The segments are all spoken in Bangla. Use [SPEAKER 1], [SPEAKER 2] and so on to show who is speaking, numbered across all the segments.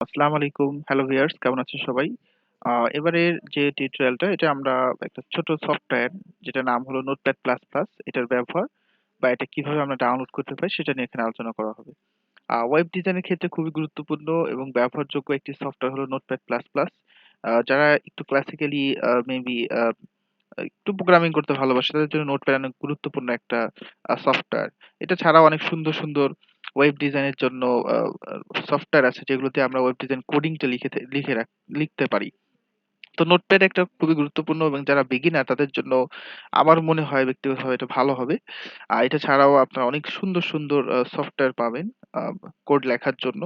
[SPEAKER 1] আসসালামু আলাইকুম। হ্যালো ভিউয়ার্স, কেমন আছেন সবাই? এবারের যে টিউটোরিয়ালটা এটা আমরা একটা ছোট সফটওয়্যার যেটার নাম হলো নোটপ্যাড প্লাস প্লাস এটার ব্যবহার বা এটা কিভাবে আমরা ডাউনলোড করতে পারি সেটা নিয়ে এখানে আলোচনা করা হবে। ওয়েব ডিজাইনের ক্ষেত্রে খুবই গুরুত্বপূর্ণ এবং ব্যবহারযোগ্য একটি সফটওয়্যার হলো নোটপ্যাড প্লাস প্লাস। যারা একটু ক্লাসিক্যালি মেবি একটু প্রোগ্রামিং করতে ভালোবাসে তাদের জন্য নোটপ্যাড অনেক গুরুত্বপূর্ণ একটা সফটওয়্যার। এটা ছাড়াও অনেক সুন্দর, সুন্দর ওয়েব ডিজাইনের জন্য আ আ সফটওয়্যার আছে যেগুলোতে আমরা ওয়েব ডিজাইন কোডিংটা লিখতে পারি। তো নোটপ্যাড একটা খুবই গুরুত্বপূর্ণ এবং যারা বিগিনার তাদের জন্য আমার মনে হয় ব্যক্তিগতভাবে এটা ভালো হবে। এটা ছাড়াও আপনারা অনেক সুন্দর, সুন্দর সফটওয়্যার পাবেন আ কোড লেখার জন্য।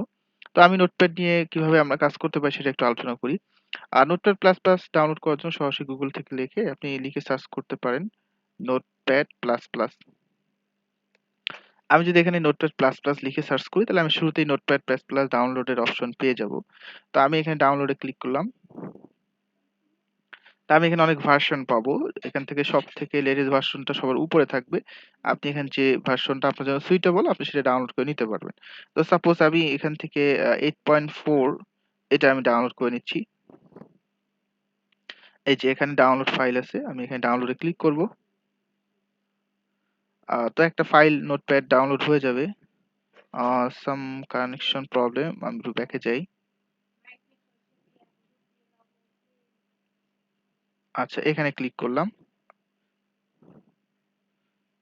[SPEAKER 1] তো আমি নোটপ্যাড নিয়ে কিভাবে আমরা কাজ করতে পারি সেটা একটু আলোচনা করি। নোটপ্যাড প্লাস প্লাস ডাউনলোড করার জন্য সরাসরি গুগল থেকে আপনি লিখে সার্চ করতে পারেন নোটপ্যাড প্লাস প্লাস। আমি যদি এখানে নোটপ্যাড প্লাস প্লাস লিখে সার্চ করি তাহলে আমি শুরুতেই নোটপ্যাড প্লাস প্লাস ডাউনলোডের অপশন পেয়ে যাব। তো আমি এখানে ডাউনলোডে ক্লিক করলাম। তা আমি এখানে অনেক ভার্সন পাবো। এখান থেকে সবথেকে লেটেস্ট ভার্সনটা সবার উপরে থাকবে। আপনি এখানে যে ভার্সনটা আপনার জন্য সুইটেবল আপনি সেটা ডাউনলোড করে নিতে পারবেন। তো সাপোজ আমি এখান থেকে 8.4 এটা আমি ডাউনলোড করে নিচ্ছি। এই যে এখানে ডাউনলোড ফাইল আছে। আমি এখানে ডাউনলোডে ক্লিক করব। তো একটা ফাইল নোটপ্যাড ডাউনলোড হয়ে যাবে। সাম কানেকশন প্রবলেম আমি একটু ব্যাকে যাই। আচ্ছা এখানে ক্লিক করলাম।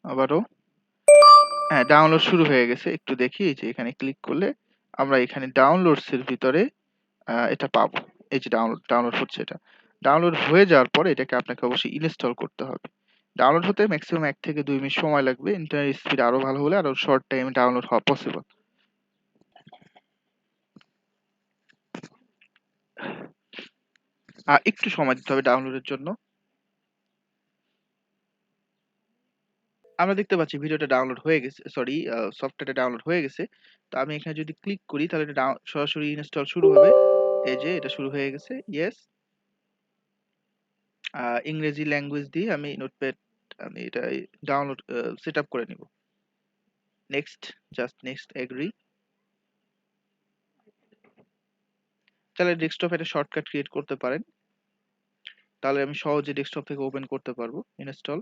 [SPEAKER 1] আবারও হ্যাঁ, ডাউনলোড শুরু হয়ে গেছে। একটু দেখি এই যে এখানে ক্লিক করলে আমরা এখানে ডাউনলোডস এর ভিতরে এটা পাবো। এই যে ডাউনলোড হচ্ছে এটা। ডাউনলোড হয়ে যাওয়ার পরে এটাকে আপনাকে অবশ্যই ইনস্টল করতে হবে। ডাউনলোড হতে মেক্সিমাম ১ থেকে ২ মিনিট সময় লাগবে। ইন্টারনেট স্পিড আরো ভালো হলে আরো শর্ট টাইমে ডাউনলোড হওয়া পসিবল। একটু সময় দিতে হবে ডাউনলোডের জন্য। আমরা দেখতে পাচ্ছি ভিডিওটা ডাউনলোড হয়ে গেছে। সরি সফটওয়্যারটা ডাউনলোড হয়ে গেছে। তো আমি এখানে যদি ক্লিক করি তাহলে এটা সরাসরি ইনস্টল শুরু হবে। এই যে এটা শুরু হয়ে গেছে। ইয়েস। ইংরেজি ল্যাঙ্গুয়েজ দিয়ে আমি এটা ডাউনলোড সেটআপ করে নিব। Next, just next agree. চাইলে ডেস্কটপে একটা শর্টকাট ক্রিয়েট করতে পারেন। তাহলে আমি সহজে ডেস্কটপ থেকে ওপেন করতে পারবো। ইনস্টল।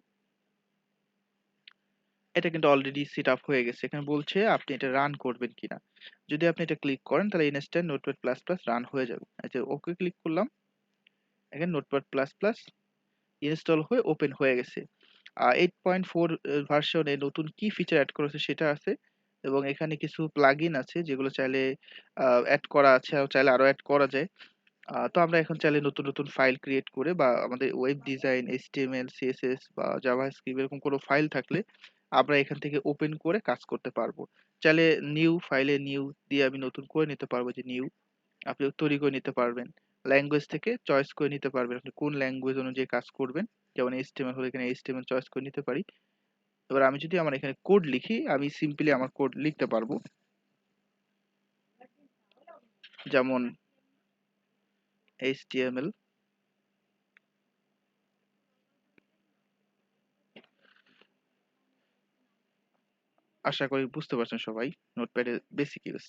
[SPEAKER 1] এটা কিন্তু অলরেডি সেট আপ হয়ে গেছে। এখানে বলছে আপনি এটা রান করবেন কিনা। যদি আপনি এটা ক্লিক করেন তাহলে instant notepad plus plus run হয়ে যাবে। এই যে ওকে ক্লিক করলাম। এখানে নোটপ্যাড প্লাস প্লাস ইনস্টল হয়ে ওপেন হয়ে গেছে। 8.4 ভার্সনে নতুন কি ফিচার এড করেছে সেটা আছে এবং এখানে কিছু প্লাগইন আছে যেগুলো চাইলে এড করা আছে আর চাইলে আরো এড করা যায়। তো আমরা এখন চাইলে নতুন, নতুন ফাইল ক্রিয়েট করে বা আমাদের ওয়েব ডিজাইন HTML, CSS বা জাভাস্ক্রিপ্ট এরকম কোনো ফাইল থাকলে আমরা এখান থেকে ওপেন করে কাজ করতে পারবো। চাইলে নিউ ফাইলে নিউ দিয়ে আমি নতুন করে নিতে পারবো যে নিউ আপনি তৈরি করে নিতে পারবেন। ল্যাঙ্গুয়েজ থেকে চয়েস করে নিতে পারবেন আপনি কোন ল্যাঙ্গুয়েজ অনুযায়ী কাজ করবেন। যেমন HTML হলে এখানে HTML চয়েস করে নিতে পারি। এবার আমি যদি আমার এখানে কোড লিখি আমি সিম্পলি আমার কোড লিখতে পারবো। যেমন HTML আশা করি বুঝতে পারছেন সবাই নোটপ্যাডের বেসিক ইউজ।